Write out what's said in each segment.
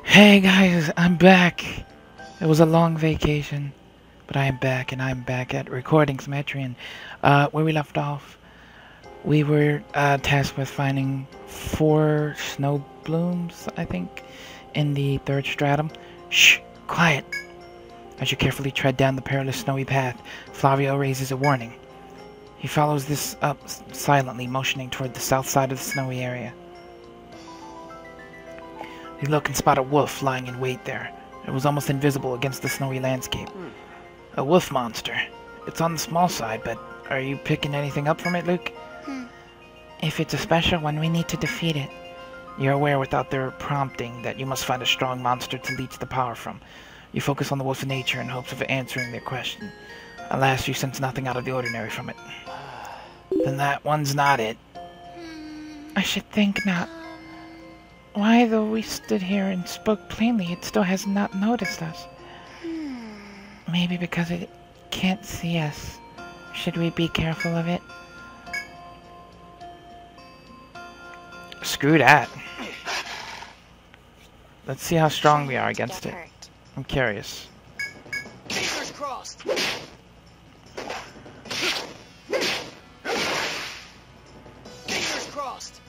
Hey guys, I'm back. It was a long vacation, but I am back, and I'm back at recording some Etrian. Where we left off, we were tasked with finding 4 snow blooms, I think, in the 3rd stratum. Shh, quiet. As you carefully tread down the perilous snowy path, Flavio raises a warning. He follows this up silently, motioning toward the south side of the snowy area. You look and spot a wolf lying in wait there. It was almost invisible against the snowy landscape. A wolf monster. It's on the small side, but are you picking anything up from it, Luke? If it's a special one, we need to defeat it. You're aware without their prompting that you must find a strong monster to leech the power from. You focus on the wolf's nature in hopes of answering their question. Alas, you sense nothing out of the ordinary from it. Then that one's not it. I should think not. Why, though we stood here and spoke plainly, it still has not noticed us. Maybe because it can't see us. Should we be careful of it? Screw that. Let's see how strong we are against it. I'm curious. Fingers crossed. Fingers crossed.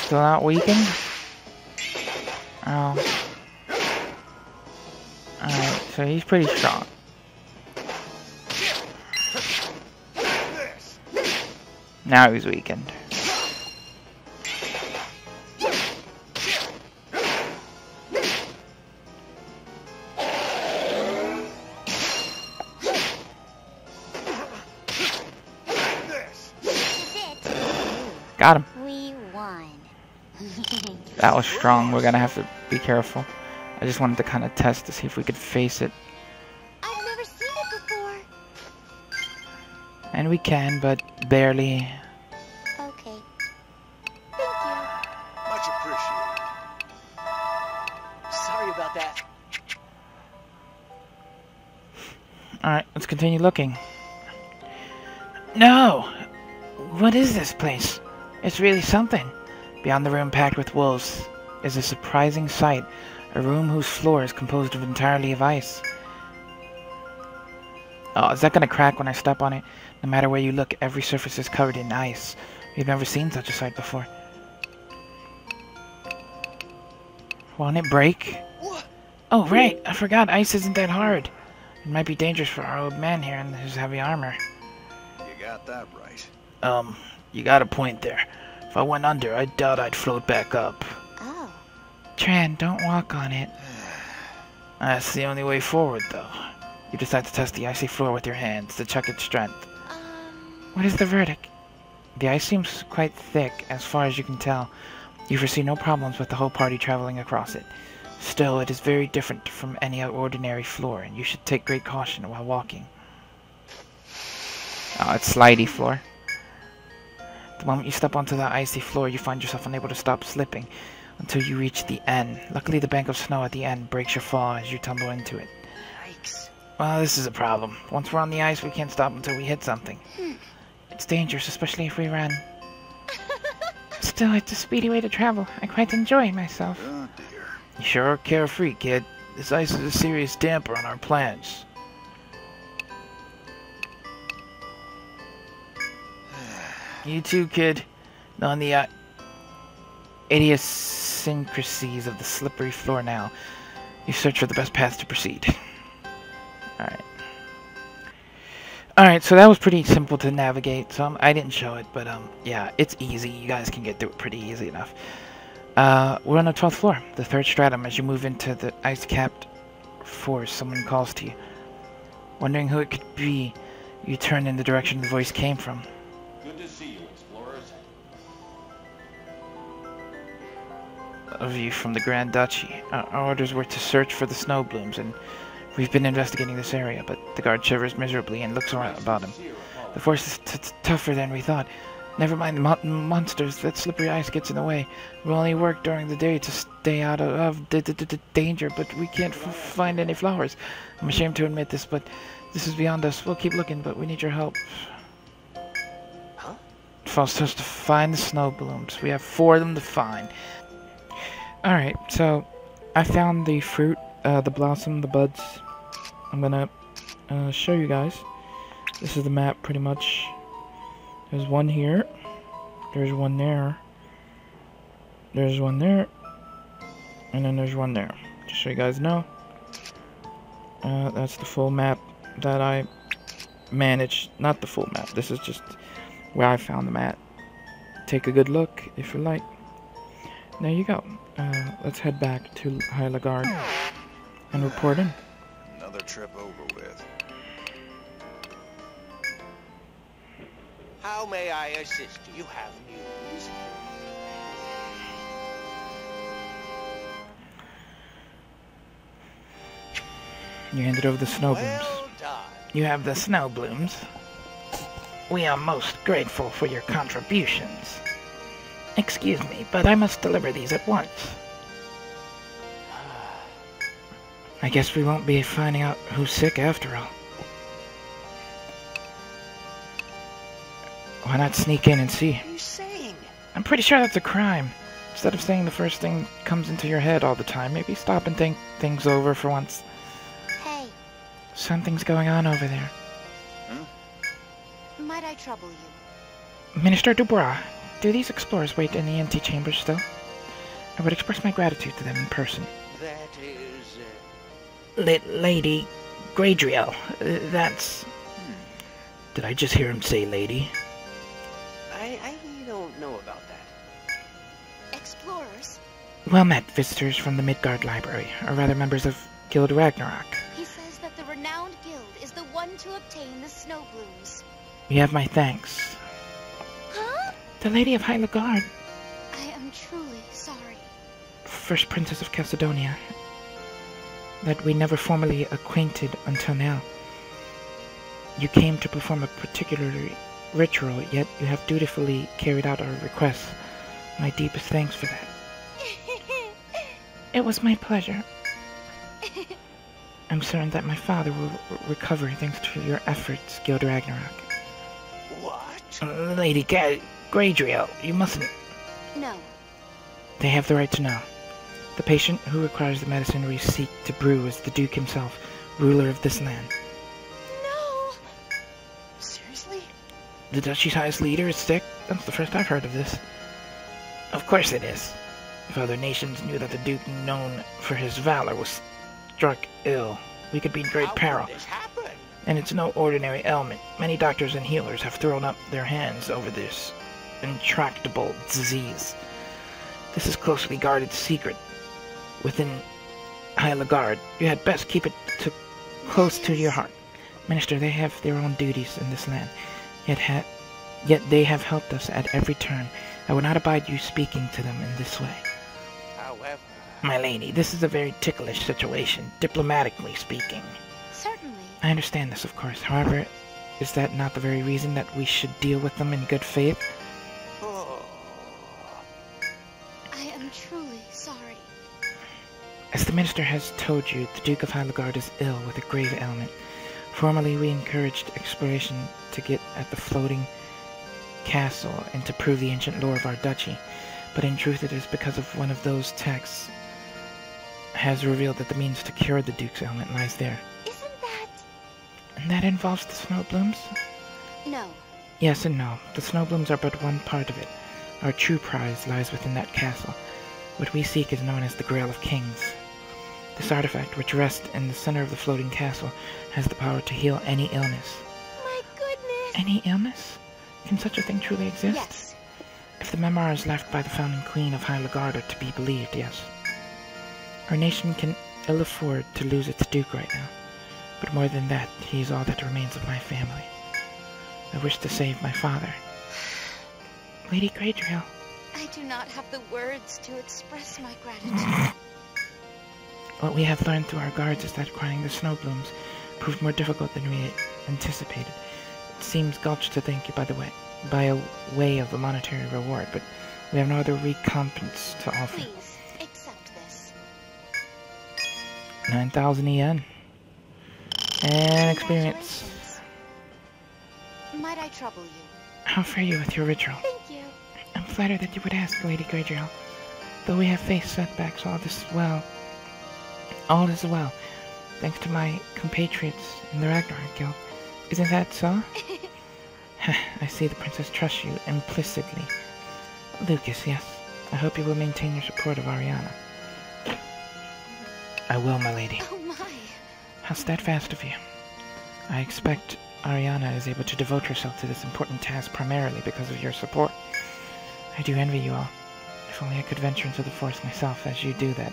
Still not weakened? Oh. Alright, so he's pretty strong. Now he's weakened. Got him. We won. That was strong. We're gonna have to be careful. I just wanted to kind of test to see if we could face it. I've never seen it before. And we can, but barely. Okay. Thank you. Much appreciated. Sorry about that. Alright, let's continue looking. No! What is this place? It's really something. Beyond the room packed with wolves is a surprising sight. A room whose floor is composed entirely of ice. Oh, is that gonna crack when I step on it? No matter where you look, every surface is covered in ice. We've never seen such a sight before. Won't it break? Oh, right! I forgot, ice isn't that hard. It might be dangerous for our old man here in his heavy armor. You got that right. You got a point there. If I went under, I doubt I'd float back up. Oh. Tran, don't walk on it. That's the only way forward, though. You decide to test the icy floor with your hands to check its strength. What is the verdict? The ice seems quite thick, as far as you can tell. You foresee no problems with the whole party traveling across it. Still, it is very different from any ordinary floor, and you should take great caution while walking. Oh, it's slidey floor. The moment you step onto the icy floor, you find yourself unable to stop slipping until you reach the end. Luckily, the bank of snow at the end breaks your fall as you tumble into it. Yikes. Well, this is a problem. Once we're on the ice, we can't stop until we hit something. It's dangerous, especially if we run. Still, it's a speedy way to travel. I quite enjoy myself. Oh dear. You sure are carefree, kid. This ice is a serious damper on our plans. You too, kid. Knowing the idiosyncrasies of the slippery floor now, you search for the best path to proceed. Alright. Alright, so that was pretty simple to navigate. So I didn't show it, but yeah, it's easy. You guys can get through it pretty easy enough. We're on the 12th floor, the 3rd stratum. As you move into the ice-capped forest, someone calls to you. Wondering who it could be, you turn in the direction the voice came from. Good to see you, explorers. A view from the Grand Duchy. Our orders were to search for the snow blooms, and we've been investigating this area, but the guard shivers miserably and looks around about him. The forest is tougher than we thought. Never mind the monsters. That slippery ice gets in the way. We only work during the day to stay out of danger, but we can't find any flowers. I'm ashamed to admit this, but this is beyond us. We'll keep looking, but we need your help. Huh? It falls to us to find the snow blooms. We have 4 of them to find. Alright, so I found the fruit, the blossom, the buds. I'm gonna show you guys. This is the map, pretty much. There's one here. There's one there. There's one there. And then there's one there. Just so you guys know. That's the full map that I managed. Not the full map. This is just where I found the map. Take a good look if you like. There you go. Let's head back to Heilagard and report in. Another trip over with. How may I assist you? You have news? You handed over the snow blooms. Well done. You have the snow blooms. We are most grateful for your contributions. Excuse me, but I must deliver these at once. I guess we won't be finding out who's sick after all. Why not sneak in and see? What are you saying? I'm pretty sure that's a crime. Instead of saying the first thing comes into your head all the time, maybe stop and think things over for once. Hey, Something's going on over there. might I trouble you? Minister Dubois, do these explorers wait in the antechamber still? I would express my gratitude to them in person. That is... Lady Gradriel, that's... Did I just hear him say lady? I don't know about that. Explorers? Well met, visitors from the Midgard Library, or rather members of Guild Ragnarok. He says that the renowned guild is the one to obtain the snow blooms. You have my thanks. Huh? The Lady of Heilagard, I am truly sorry. first princess of Calcedonia, that we never formally acquainted until now. You came to perform a particular ritual, yet you have dutifully carried out our requests. My deepest thanks for that. It was my pleasure. I'm certain that my father will recover thanks to your efforts, Guild Ragnarok. What? Lady Gradriel, you mustn't... No. They have the right to know. The patient who requires the medicine we seek to brew is the Duke himself, ruler of this land. No! Seriously? The Duchy's highest leader is sick? That's the first I've heard of this. Of course it is. If other nations knew that the Duke, known for his valor, was struck ill, we could be in great peril. How could this happen? And it's no ordinary ailment. Many doctors and healers have thrown up their hands over this intractable disease. This is closely guarded secret within Heilagard. You had best keep it close to your heart. Minister, they have their own duties in this land, yet they have helped us at every turn. I would not abide you speaking to them in this way. However... My lady, this is a very ticklish situation, diplomatically speaking. Certainly. I understand this, of course. However, is that not the very reason that we should deal with them in good faith? Oh. I am truly sorry. As the minister has told you, the Duke of Heilagard is ill with a grave ailment. Formerly, we encouraged exploration to get at the floating castle and to prove the ancient lore of our duchy, but in truth it is because of one of those texts has revealed that the means to cure the Duke's ailment lies there. Isn't that... And that involves the snow blooms? No. Yes and no. The snow blooms are but one part of it. Our true prize lies within that castle. What we seek is known as the Grail of Kings. This artifact, which rests in the center of the floating castle, has the power to heal any illness. My goodness! Any illness? Can such a thing truly exist? Yes. If the memoirs left by the founding queen of Heilagard are to be believed, yes. Our nation can ill afford to lose its duke right now. But more than that, he is all that remains of my family. I wish to save my father. Lady Gradriel. I do not have the words to express my gratitude. What we have learned through our guards is that acquiring the snow blooms proved more difficult than we anticipated. It seems gulch to thank you, by the way. by way of a monetary reward, but we have no other recompense to offer. Please, accept this. 9,000 yen. And experience. Congratulations. Might I trouble you? How fare you with your ritual? Thank you. I'm flattered that you would ask, Lady Galadriel. Though we have faced setbacks, all is well. Thanks to my compatriots in the Ragnarok Guild. Isn't that so? I see the princess trusts you implicitly. Lucas, yes. I hope you will maintain your support of Ariana. I will, my lady. Oh my. How steadfast of you. I expect Ariana is able to devote herself to this important task primarily because of your support. I do envy you all. If only I could venture into the forest myself as you do that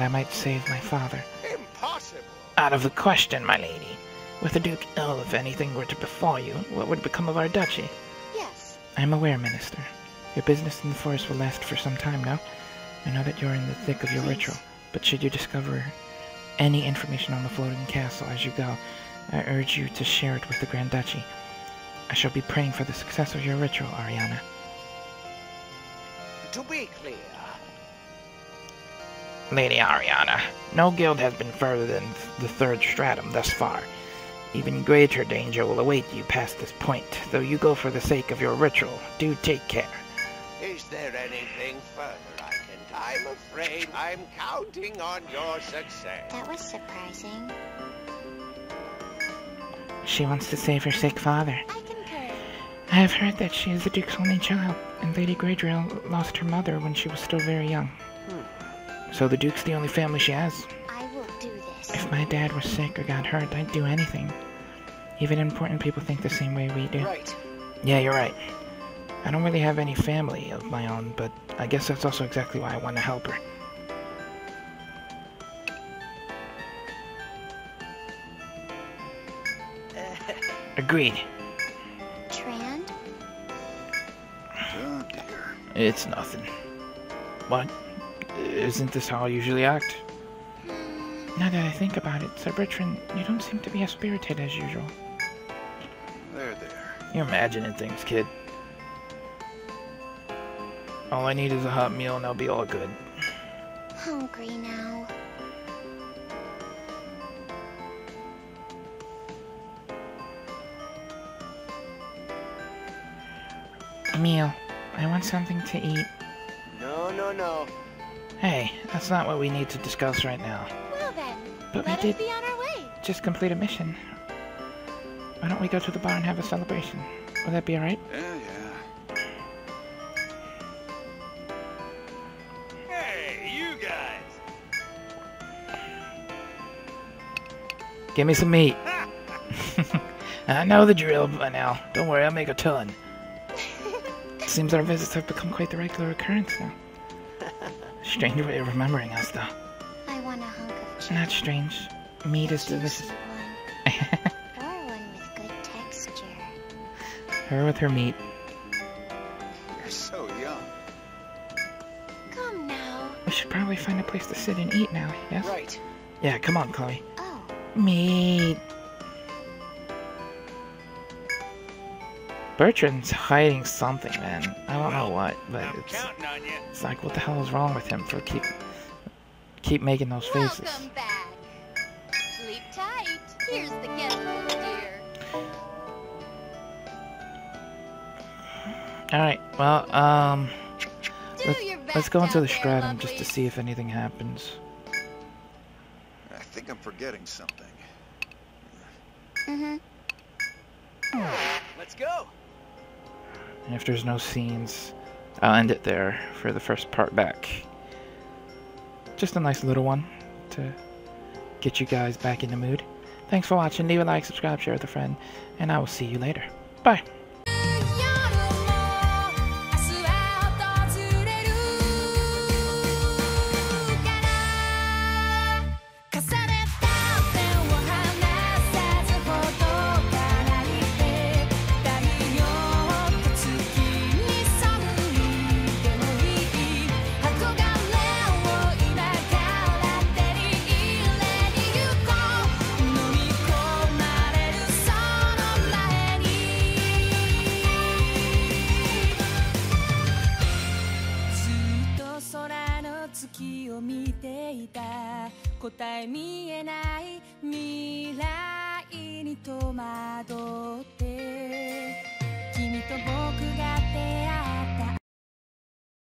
I might save my father. Impossible! Out of the question, my lady. With the Duke ill, if anything were to befall you, what would become of our duchy? Yes. I am aware, Minister. Your business in the forest will last for some time now. I know that you're in the thick of your ritual, but should you discover any information on the floating castle as you go, I urge you to share it with the Grand Duchy. I shall be praying for the success of your ritual, Ariana. To be clear, Lady Ariana, no guild has been further than the third stratum thus far. Even greater danger will await you past this point, though you go for the sake of your ritual. Do take care. is there anything further I can? I'm afraid I'm counting on your success. That was surprising. She wants to save her sick father. I concur. I have heard that she is the Duke's only child, and Lady Galadriel lost her mother when she was still very young. So the Duke's the only family she has. I will do this. If my dad was sick or got hurt, I'd do anything. Even important people think the same way we do. Right. Yeah, you're right. I don't really have any family of my own, but I guess that's also exactly why I want to help her. Agreed. Tran? Oh dear. It's nothing. What? Isn't this how I usually act? Now that I think about it, Sir Bertrand, you don't seem to be as spirited as usual. There. You're imagining things, kid. All I need is a hot meal and I'll be all good. Hungry now. Meal. I want something to eat. No. Hey, that's not what we need to discuss right now. Well then, But let we us did be on our way. just complete a mission. Why don't we go to the bar and have a celebration? Will that be alright? Yeah. Hey, you guys! Give me some meat. I know the drill by now. Don't worry, I'll make a ton. Seems our visits have become quite the regular occurrence now. Strange way of remembering us, though. I want a hunk of chicken. Not strange. Meat is delicious. Juicy one. Or one with good texture. Her with her meat. You're so young. Come now. We should probably find a place to sit and eat now, yes? Right. Yeah, come on, Chloe. Oh, Meat. Bertrand's hiding something, man. I don't know what, but I'm it's counting on you. like, what the hell is wrong with him for keep making those faces? welcome back. Sleep tight. Here's the guest room, dear. Alright, well, Do your best let's go into out the there, stratum just to lovelies. see if anything happens. I think I'm forgetting something. Mm-hmm. Let's go. And if there's no scenes, I'll end it there for the first part back. Just a nice little one to get you guys back in the mood. Thanks for watching. Leave a like, subscribe, share with a friend, and I will see you later. Bye. 見ていた答え見えない未来に戸惑う